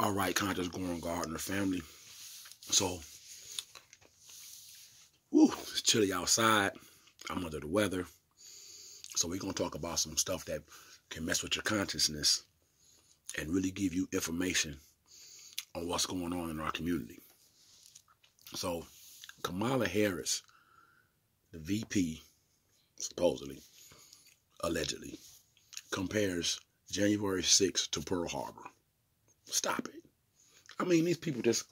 All right, Conscious Growing Gardener family. So, it's chilly outside. I'm under the weather. So we're going to talk about some stuff that can mess with your consciousness and really give you information on what's going on in our community. So, Kamala Harris, the VP, supposedly, allegedly, compares January 6th to Pearl Harbor. Stop it. I mean, these people just,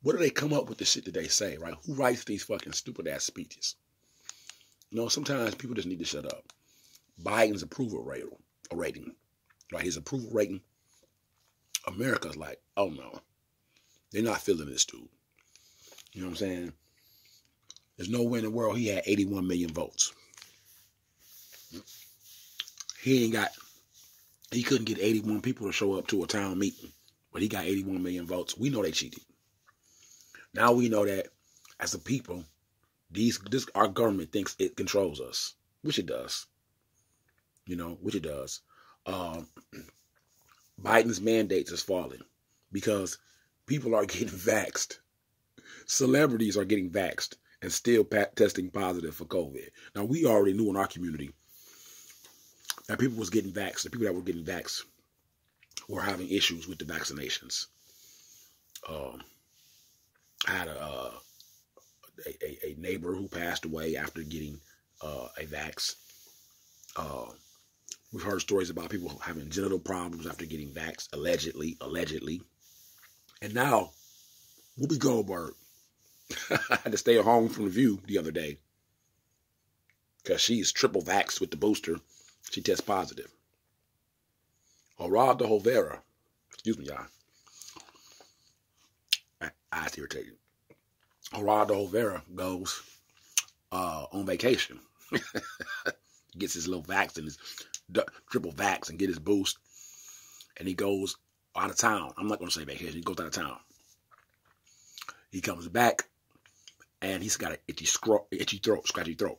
what do they come up with the shit that they say, right? Who writes these fucking stupid ass speeches? You know, sometimes people just need to shut up. Biden's approval rating, right? His approval rating, America's like, oh no, they're not feeling this dude. You know what I'm saying? There's no way in the world he had 81 million votes. He couldn't get 81 people to show up to a town meeting, but he got 81 million votes. We know they cheated. Now we know that as a people, our government thinks it controls us, which it does. You know, which it does. Biden's mandates is falling because people are getting vaxxed. Celebrities are getting vaxxed and still testing positive for COVID. Now, we already knew in our community that people was getting vaxxed. The people that were getting vaxxed were having issues with the vaccinations. I had a neighbor who passed away after getting a vax. We've heard stories about people having genital problems after getting vaxxed, allegedly. And now, Whoopi Goldberg had to stay home from the View the other day because she's triple vaxxed with the booster. She tests positive. Geraldo Rivera, excuse me, y'all. Eyes irritated. Geraldo Rivera goes on vacation. Gets his little vax and his triple vax and get his boost. And he goes out of town. I'm not going to say vacation. He goes out of town. He comes back and he's got an itchy throat, scratchy throat.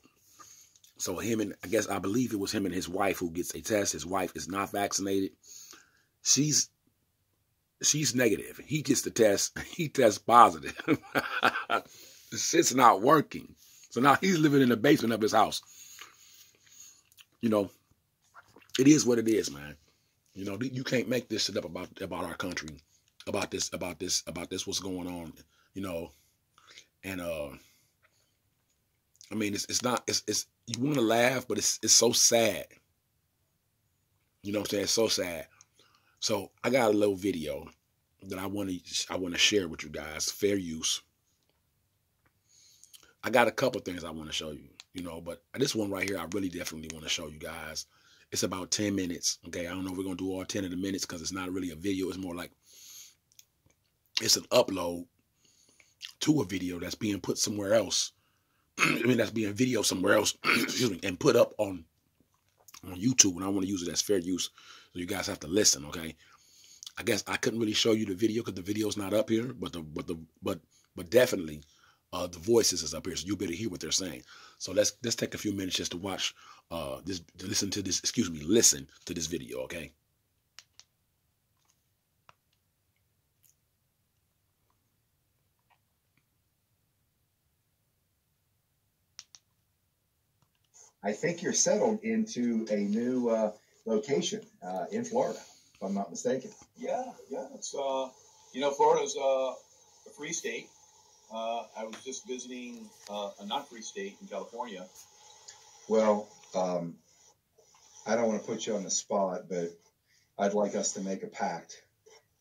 So I believe it was him and his wife who gets a test. His wife is not vaccinated. She's negative. He gets the test. He tests positive. The shit's not working. So now he's living in the basement of his house. You know, it is what it is, man. You know, you can't make this shit up about our country, about this, what's going on, you know. And I mean, it's not, you want to laugh, but it's so sad. You know what I'm saying? It's so sad. So I got a little video that I want to share with you guys. Fair use. I got a couple things I want to show you, you know, but this one right here, I really definitely want to show you guys. It's about 10 minutes. Okay. I don't know if we're going to do all 10 of the minutes because it's not really a video. It's more like it's an upload to a video that's being put somewhere else. I mean, that's being video somewhere else, excuse me, and put up on YouTube. And I want to use it as fair use. So you guys have to listen. Okay. I guess I couldn't really show you the video because the video's not up here, but definitely the voices is up here, so you better hear what they're saying. So let's take a few minutes just to watch listen to this video, okay? I think you're settled into a new location in Florida, if I'm not mistaken. Yeah. It's you know, Florida's a free state. I was just visiting a not-free state in California. Well, I don't want to put you on the spot, but I'd like us to make a pact.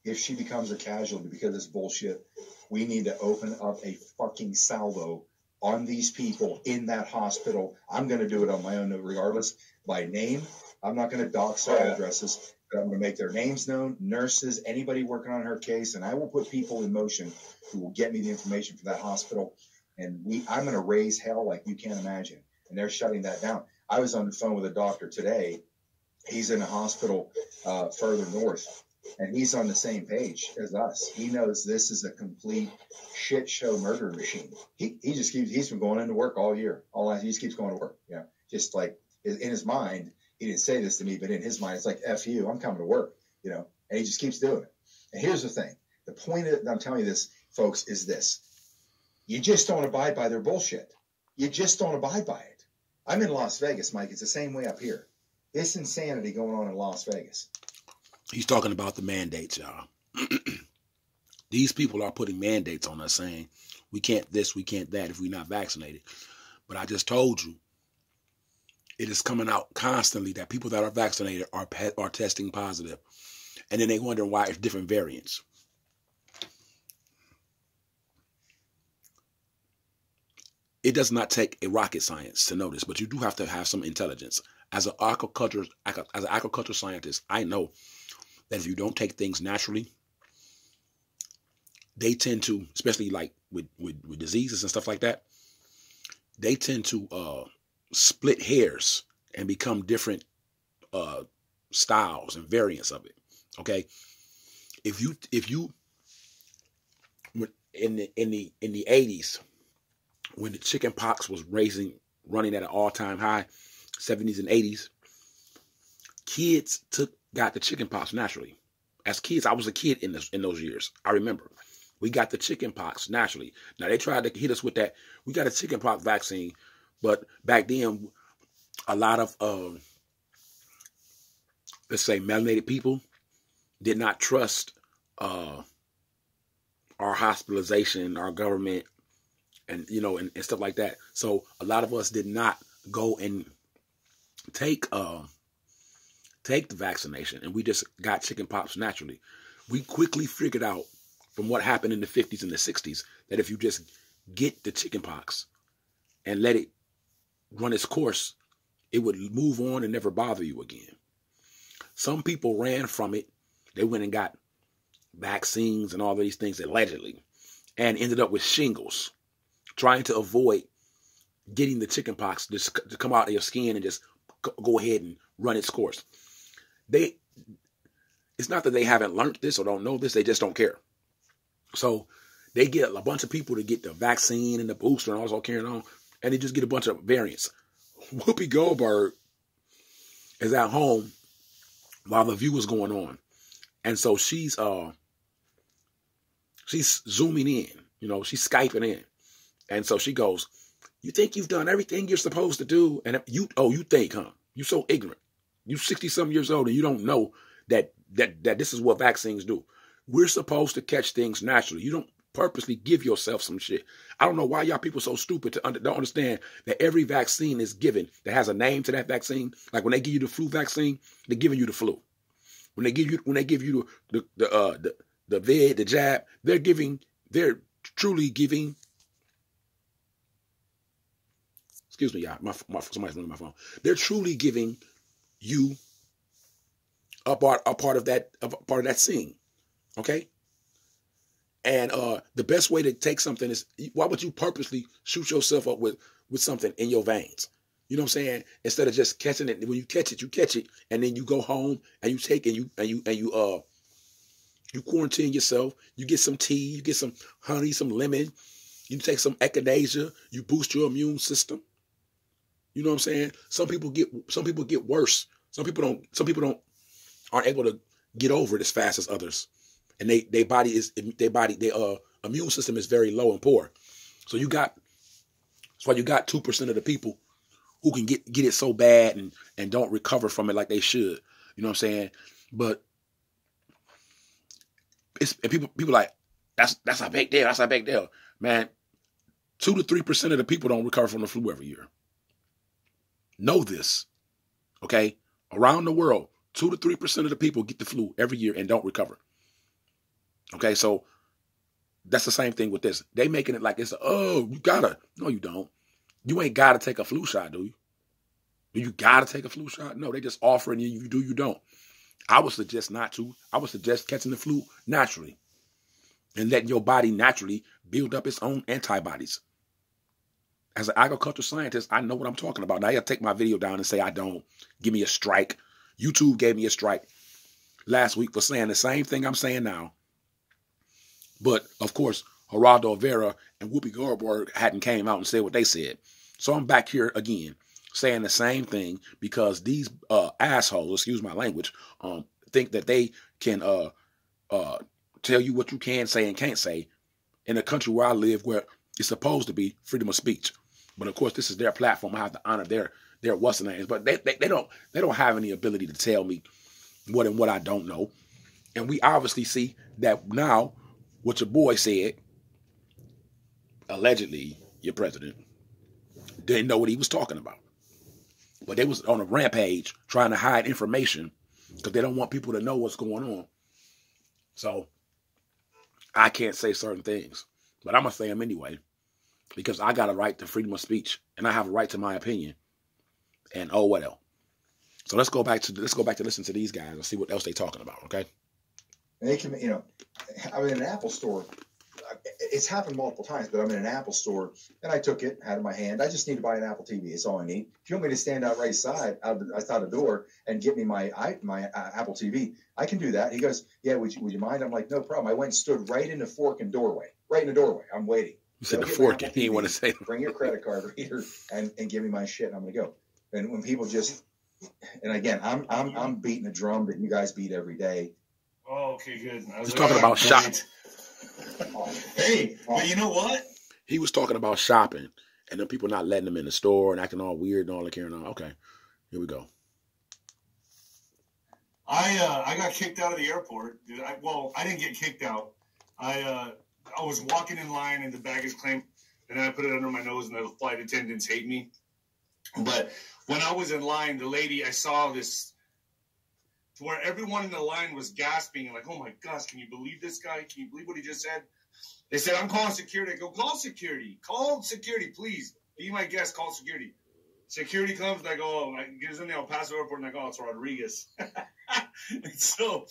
If she becomes a casualty because of this bullshit, we need to open up a fucking salvo on these people in that hospital. I'm going to do it on my own, regardless, by name. I'm not going to dox their addresses. But I'm going to make their names known, nurses, anybody working on her case, and I will put people in motion who will get me the information for that hospital. And I'm going to raise hell like you can't imagine. And they're shutting that down. I was on the phone with a doctor today. He's in a hospital further north, and he's on the same page as us. He knows this is a complete shit show murder machine. He's been going into work all year. He just keeps going to work. You know, just like in his mind, he didn't say this to me, but in his mind, it's like, F you, I'm coming to work, you know, and he just keeps doing it. And here's the thing. The The point that I'm telling you this, folks, is this. You just don't abide by their bullshit. You just don't abide by it. I'm in Las Vegas, Mike. It's the same way up here. This insanity going on in Las Vegas. He's talking about the mandates, y'all. These people are putting mandates on us saying, we can't this, we can't that if we're not vaccinated. But I just told you, it is coming out constantly that people that are vaccinated are testing positive. And then they wondering why it's different variants. It does not take a rocket science to know this, but you do have to have some intelligence. As an agriculture scientist, I know that if you don't take things naturally, they tend to, especially like with diseases and stuff like that, they tend to split hairs and become different styles and variants of it. Okay, if you in the 80s, when the chicken pox was running at an all-time high, 70s and 80s, kids got the chicken pox naturally. As kids, I was a kid in those years. I remember we got the chicken pox naturally. Now they tried to hit us with that. We got a chicken pox vaccine, but back then, a lot of let's say melanated people did not trust our hospitalization, our government, and and stuff like that. So a lot of us did not go and take the vaccination, and we just got chicken pox naturally. We quickly figured out from what happened in the 50s and the 60s that if you just get the chicken pox and let it run its course, it would move on and never bother you again. Some people ran from it. They went and got vaccines and all of these things allegedly and ended up with shingles, trying to avoid getting the chicken pox just to come out of your skin and just go ahead and run its course. It's not that they haven't learned this or don't know this, they just don't care. So they get a bunch of people to get the vaccine and the booster and all carrying on, and they just get a bunch of variants. Whoopi Goldberg is at home while the view is going on. And so she's zooming in, she's Skyping in. And so she goes, you think you've done everything you're supposed to do? And you think, huh? You so ignorant. You 60-something years old and you don't know that this is what vaccines do. We're supposed to catch things naturally. You don't purposely give yourself some shit. I don't know why y'all people so stupid to don't understand that every vaccine is given that has a name to that vaccine. Like when they give you the flu vaccine, they're giving you the flu. When they give you the jab, they're truly giving. Excuse me, y'all. Somebody's ringing my phone. They're truly giving you a part of that scene. Okay? And the best way to take something is, why would you purposely shoot yourself up with something in your veins? You know what I'm saying? Instead of just catching it. When you catch it, and then you go home and you take and you quarantine yourself. You get some tea, you get some honey, some lemon. You take some echinacea. You boost your immune system. You know what I'm saying? Some people get worse. Some people aren't able to get over it as fast as others. And their immune system is very low and poor. So that's why you got 2% of the people who can get it so bad and don't recover from it like they should. You know what I'm saying? But people like, that's a big deal. That's a big deal. Man, 2 to 3% of the people don't recover from the flu every year. Know this. Okay? Around the world, 2 to 3% of the people get the flu every year and don't recover. Okay, so that's the same thing with this. They making it like it's you gotta. No, you don't. You ain't gotta take a flu shot, do you? Do you gotta take a flu shot? No, they just offering you. You do, you don't. I would suggest not to. I would suggest catching the flu naturally and letting your body naturally build up its own antibodies. As an agricultural scientist, I know what I'm talking about. Now you take my video down and say I don't. Give me a strike. YouTube gave me a strike last week for saying the same thing I'm saying now. But, of course, Geraldo Rivera and Whoopi Goldberg hadn't came out and said what they said. So I'm back here again saying the same thing because these assholes, excuse my language, think that they can tell you what you can say and can't say in a country where I live, where it's supposed to be freedom of speech. But of course, this is their platform. I have to honor their what's the names. But they don't have any ability to tell me what I don't know. And we obviously see that now what your boy said, allegedly, your president, didn't know what he was talking about. But they was on a rampage trying to hide information because they don't want people to know what's going on. So I can't say certain things, but I'm going to say them anyway because I got a right to freedom of speech and I have a right to my opinion. And oh, what else? So let's go back to listen to these guys and see what else they're talking about, okay? They can, you know, I'm in an Apple store. It's happened multiple times, but I'm in an Apple store and I took it, had it in my hand. I just need to buy an Apple TV. It's all I need. If you want me to stand out right side outside the door and get me my Apple TV, I can do that. He goes, yeah, would you mind? I'm like, no problem. I went and stood right in the fork and doorway, right in the doorway. I'm waiting. You said the fork, and he didn't want to say. Bring your credit card reader and give me my shit, and I'm gonna go. And when people just, and again, I'm beating a drum that you guys beat every day. Oh, okay, good. I was He's talking about shopping. Hey, but you know what? He was talking about shopping, and then people not letting him in the store and acting all weird and all that carrying on. Okay, here we go. I got kicked out of the airport. I didn't get kicked out. I was walking in line and the baggage claim, and I put it under my nose, and the flight attendants hate me. But when I was in line, the lady, I saw this, to where everyone in the line was gasping and like, oh my gosh, can you believe this guy? Can you believe what he just said? They said, I'm calling security. I go, call security. Call security, please. Be my guest, call security. Security comes, and I go, gives them the El Paso airport, and I go, oh, it's Rodriguez. and so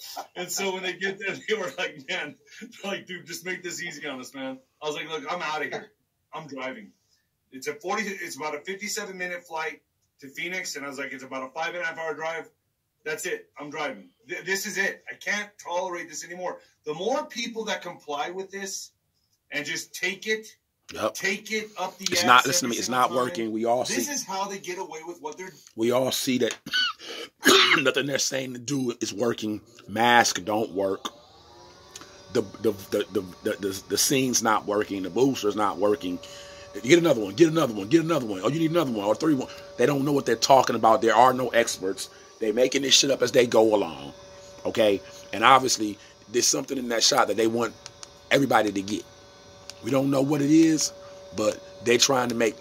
when they get there, they were like, man, they're like, dude, just make this easy on us, man. I was like, look, I'm out of here. I'm driving. It's about a 57-minute flight to Phoenix, and I was like, it's about a 5.5-hour drive. That's it. I'm driving. This is it. I can't tolerate this anymore. The more people that comply with this and just take it, take it up the It's not, listen to me, it's not working. We all see. This is how they get away with what they're doing. We all see that nothing they're saying to do is working. Masks don't work. The scene's not working. The booster's not working. Get another one. Get another one. Get another one. Oh, you need another one or 3 more. They don't know what they're talking about. There are no experts. They're making this shit up as they go along. Okay? And obviously, there's something in that shot that they want everybody to get. We don't know what it is, but they're trying to make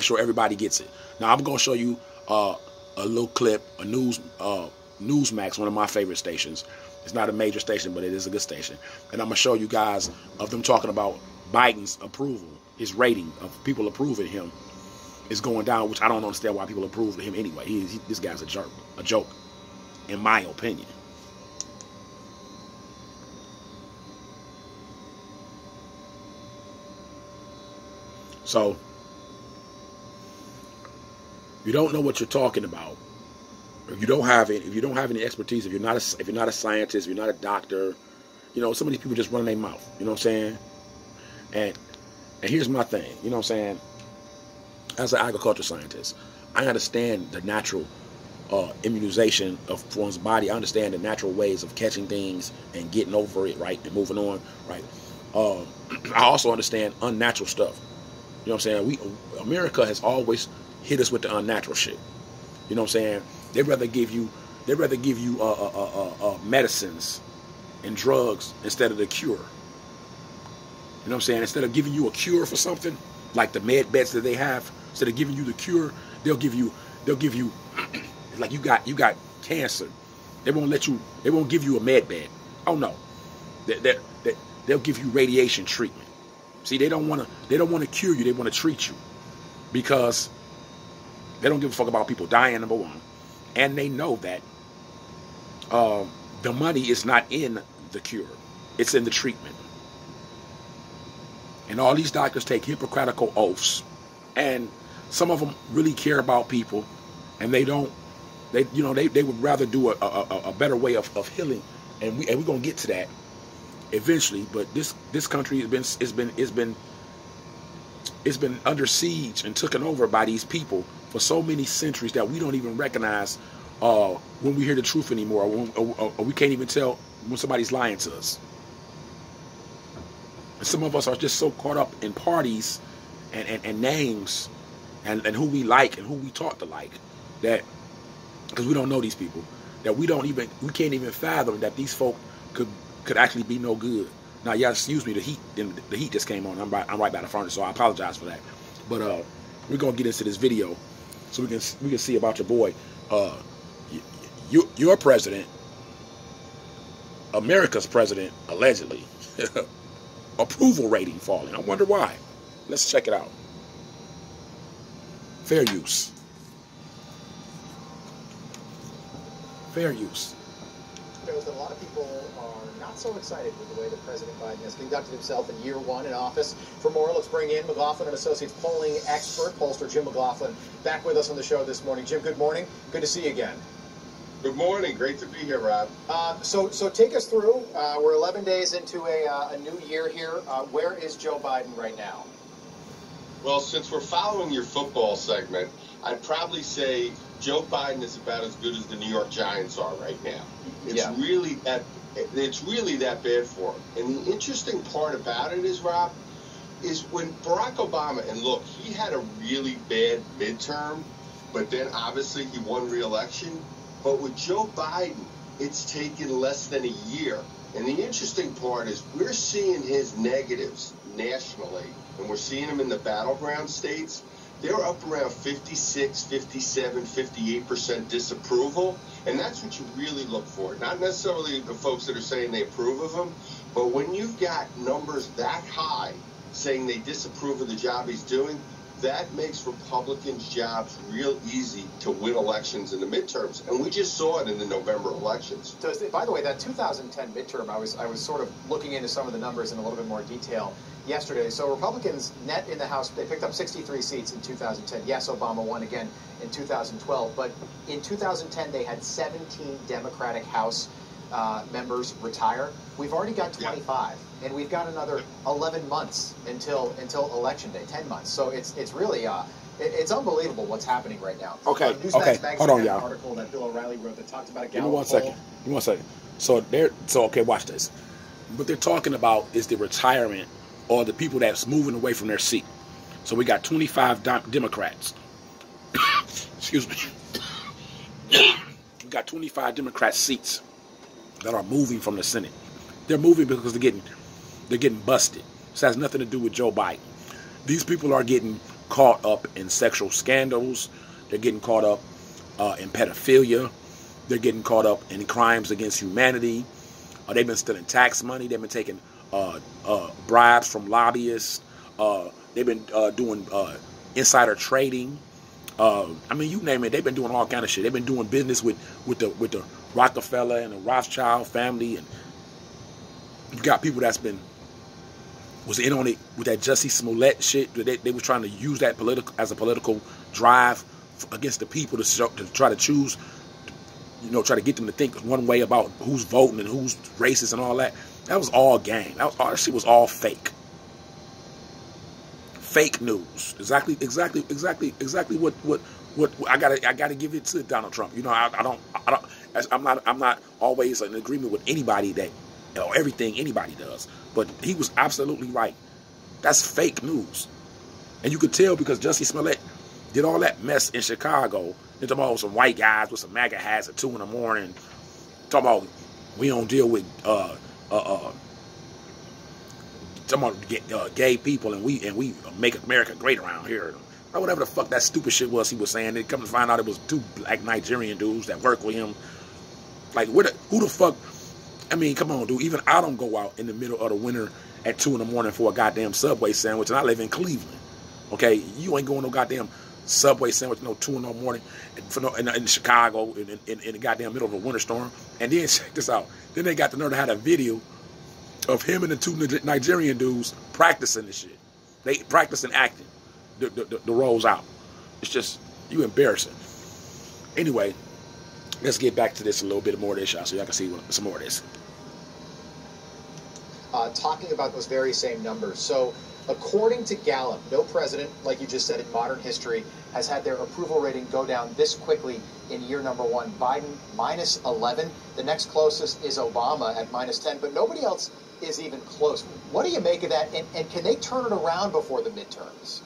sure everybody gets it. Now, I'm going to show you a little clip, a Newsmax, one of my favorite stations. It's not a major station, but it is a good station. And I'm going to show you guys of them talking about Biden's approval. His rating of people approving him is going down, which I don't understand why people approve of him anyway. This guy's a joke, in my opinion. So, you don't know what you're talking about. If you don't have any expertise, if you're not a scientist, if you're not a doctor, you know, some of these people just run their mouth. You know what I'm saying? And here's my thing, you know what I'm saying? As an agriculture scientist, I understand the natural immunization of one's body. I understand the natural ways of catching things and getting over it, right, and moving on, right? I also understand unnatural stuff. You know what I'm saying? America has always hit us with the unnatural shit. You know what I'm saying? They'd rather give you medicines and drugs instead of the cure. You know what I'm saying? Instead of giving you a cure for something, like the med beds that they have, instead of giving you the cure, they'll give you like you got cancer. They won't give you a med bed. Oh no. They'll give you radiation treatment. See, they don't want to cure you, they want to treat you. Because they don't give a fuck about people dying, number one. And they know that the money is not in the cure. It's in the treatment. And all these doctors take Hippocratical oaths. And some of them really care about people. And they would rather do a better way of healing. And we're going to get to that eventually. But this country has been under siege and taken over by these people for so many centuries that we don't even recognize when we hear the truth anymore, or we can't even tell when somebody's lying to us. And some of us are just so caught up in parties and names and who we like and who we talk to like, that because we don't know these people, that we can't even fathom that these folk could actually be no good. Now, yeah, excuse me, the heat just came on. I'm right by the furnace, so I apologize for that. But we're gonna get into this video so we can see about your boy, your president, America's president, allegedly. Approval rating falling. I wonder why. Let's check it out. Fair use. Fair use. Shows that a lot of people are not so excited with the way that President Biden has conducted himself in year one in office. For more, let's bring in McLaughlin & Associates polling expert, pollster Jim McLaughlin, back with us on the show this morning. Jim, good morning. Good to see you again. Good morning. Great to be here, Rob. So take us through. We're 11 days into a new year here. Where is Joe Biden right now? Well, since we're following your football segment, I'd probably say Joe Biden is about as good as the New York Giants are right now. It's really that bad for him. And the interesting part about it is, Rob, is when Barack Obama, and look, he had a really bad midterm, but then obviously he won re-election. But with Joe Biden, it's taken less than a year. And the interesting part is we're seeing his negatives nationally, and we're seeing them in the battleground states. They're up around 56, 57, 58% disapproval. And that's what you really look for. Not necessarily the folks that are saying they approve of him, but when you've got numbers that high saying they disapprove of the job he's doing, that makes Republicans' jobs real easy to win elections in the midterms. And we just saw it in the November elections. So, by the way, that 2010 midterm, I was sort of looking into some of the numbers in a little bit more detail yesterday. So Republicans net in the House, they picked up 63 seats in 2010. Yes, Obama won again in 2012. But in 2010, they had 17 Democratic House members retire. We've already got 25. Yeah. And we've got another 11 months until Election Day, 10 months. So it's really it's unbelievable what's happening right now. Okay. Hold on, y'all. An article that Bill O'Reilly wrote that talked about a Give me one second. So okay, watch this. What they're talking about is the retirement or the people that's moving away from their seat. So we got 25 Democrats. Excuse me. We got 25 Democrat seats that are moving from the Senate. They're moving because they're getting busted. This has nothing to do with Joe Biden. These people are getting caught up in sexual scandals. They're getting caught up in pedophilia. They're getting caught up in crimes against humanity. They've been stealing tax money. They've been taking bribes from lobbyists. They've been doing insider trading. I mean, you name it. They've been doing all kind of shit. They've been doing business with the Rockefeller and the Rothschild family, and you got people was in on it with that Jussie Smollett shit. They were trying to use that as a political drive against the people to try to choose, try to get them to think one way about who's voting and who's racist and all that. That was all game. That shit was all fake. Fake news. Exactly what I gotta give it to Donald Trump. I'm not always in agreement with anybody everything anybody does, but he was absolutely right. That's fake news, and you could tell because Jussie Smollett did all that mess in Chicago. They're talking about some white guys with some MAGA hats at 2 in the morning. Talking about we don't deal with gay people, and we make America great around here. Or whatever the fuck that stupid shit was he was saying. They come to find out it was 2 black Nigerian dudes that work with him. Like, who the fuck? I mean, come on, dude. Even I don't go out in the middle of the winter at 2 in the morning for a goddamn Subway sandwich, and I live in Cleveland. Okay, you ain't going no goddamn Subway sandwich 2 in the morning in Chicago in the goddamn middle of a winter storm. And then check this out. Then they got the nerve to have a video of him and the 2 Nigerian dudes practicing this shit. They practicing acting the roles out. It's just, you embarrassing. Anyway, let's get back to this a little bit more of this, y'all, so y'all can see some more of this. Talking about those very same numbers. So, according to Gallup, no president, like you just said, in modern history, has had their approval rating go down this quickly in year number one. Biden minus 11. The next closest is Obama at minus 10, but nobody else is even close. What do you make of that? And can they turn it around before the midterms?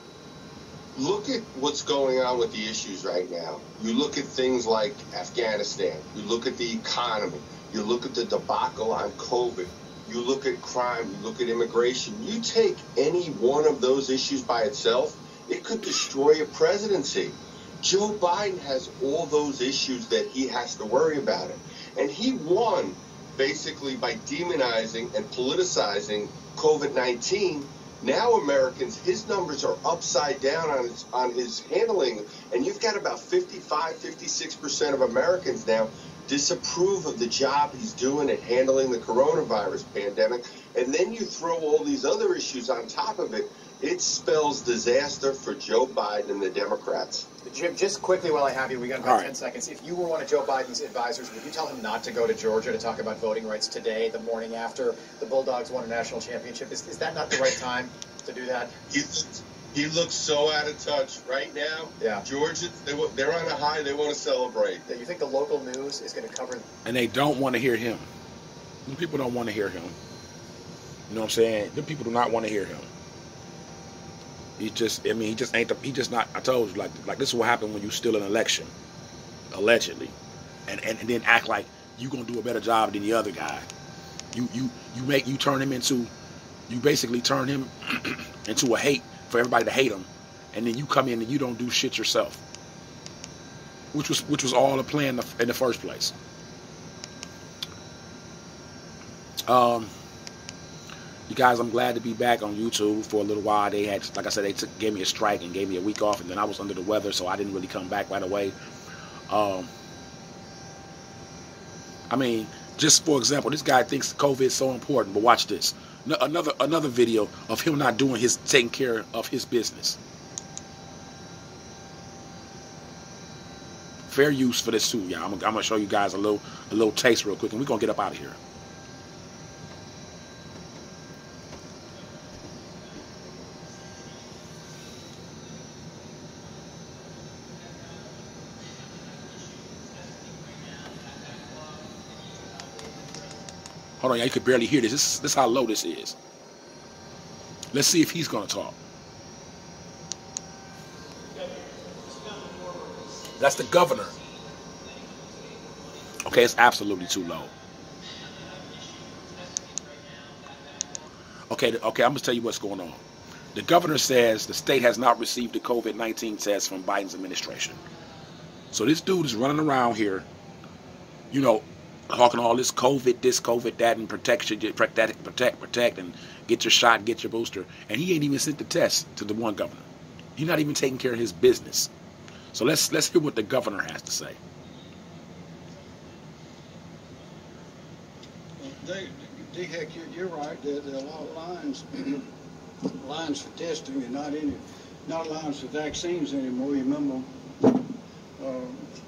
Look at what's going on with the issues right now. You look at things like Afghanistan. You look at the economy. You look at the debacle on COVID. You look at crime. You look at immigration. You take any one of those issues by itself, it could destroy a presidency. Joe Biden has all those issues that he has to worry about it. And he won basically by demonizing and politicizing COVID-19. Now Americans, his numbers are upside down on his handling, and you've got about 56% of Americans now disapprove of the job he's doing at handling the coronavirus pandemic. And then you throw all these other issues on top of it. It spells disaster for Joe Biden and the Democrats. Jim, just quickly while I have you, we got about 10 seconds. If you were one of Joe Biden's advisors, would you tell him not to go to Georgia to talk about voting rights today, the morning after the Bulldogs won a national championship? Is that not the right time to do that? He looks so out of touch right now. Yeah. Georgia, they're on a high. They want to celebrate. Yeah, you think the local news is going to cover? And they don't want to hear him. The people don't want to hear him. You know what I'm saying? The people do not want to hear him. He just not. I told you, like this is what happened when you steal an election, allegedly, and then act like you gonna do a better job than the other guy. You basically turn him into a hate for everybody to hate him, and then you come in and you don't do shit yourself, which was all a plan in the first place. You guys, I'm glad to be back on YouTube for a little while. They had, like I said, gave me a strike and gave me a week off, and then I was under the weather, so I didn't really come back right away. I mean, just for example, this guy thinks COVID is so important, but watch this. Another video of him not taking care of his business. Fair use for this too, y'all. I'm gonna show you guys a little taste real quick, and we're gonna get up out of here. Hold on, y'all. You could barely hear this. This is how low this is. Let's see if he's going to talk. That's the governor. Okay, it's absolutely too low. Okay, I'm going to tell you what's going on. The governor says the state has not received the COVID-19 test from Biden's administration. So this dude is running around here, you know, talking all this COVID that, and protect, and get your shot, get your booster. And he ain't even sent the test to the one governor. He's not even taking care of his business. So let's hear what the governor has to say. Heck, you're right. There are a lot of lines for testing, and not lines for vaccines anymore. You remember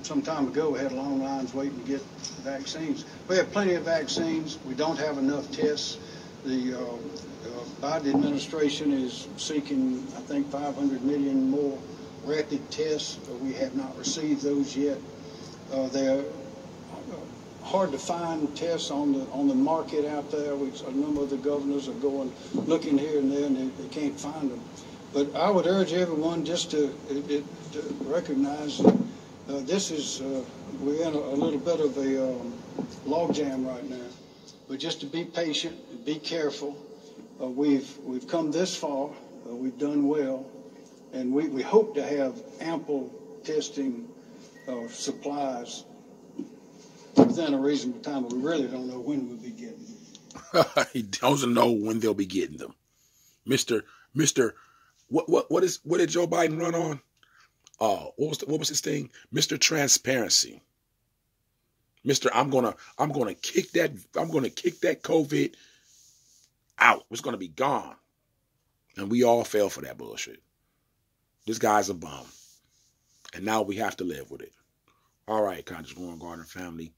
some time ago we had long lines waiting to get vaccines. We have plenty of vaccines. We don't have enough tests. The Biden administration is seeking, I think, 500 million more rapid tests. We have not received those yet. They're hard to find tests on the market out there. A number of the governors are looking here and there, and they can't find them. But I would urge everyone just to recognize that we're in a little bit of a logjam right now. But just to be patient and be careful. We've come this far. We've done well, and we hope to have ample testing supplies within a reasonable time. But we really don't know when we'll be getting them. He doesn't know when they'll be getting them, Mister. What did Joe Biden run on? What was his thing? Mr. Transparency. Mr. I'm gonna kick that COVID out. It's gonna be gone. And we all fell for that bullshit. This guy's a bum. And now we have to live with it. All right, Conscious Growing Garden family.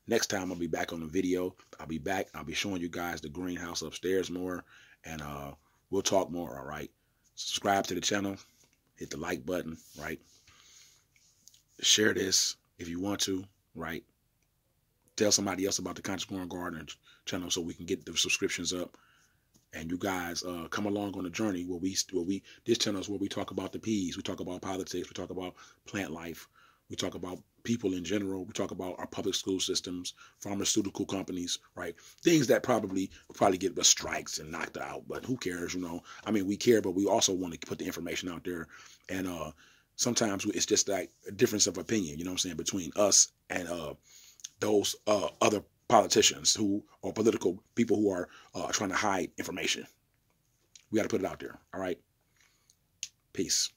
Next time I'll be back on the video. I'll be back. I'll be showing you guys the greenhouse upstairs more. And we'll talk more, all right? Subscribe to the channel. Hit the like button, right? Share this. if you want to, right, tell somebody else about the Conscious Growing Gardener channel so we can get the subscriptions up. And you guys come along on the journey where this channel is where we talk about the peas, we talk about politics, we talk about plant life, we talk about people in general, we talk about our public school systems, pharmaceutical companies, right? Things that probably get the strikes and knocked out, but who cares, you know? I mean, we care, but we also want to put the information out there. And sometimes it's just like a difference of opinion, you know what I'm saying, between us and those other politicians or political people who are trying to hide information. We got to put it out there. All right. Peace.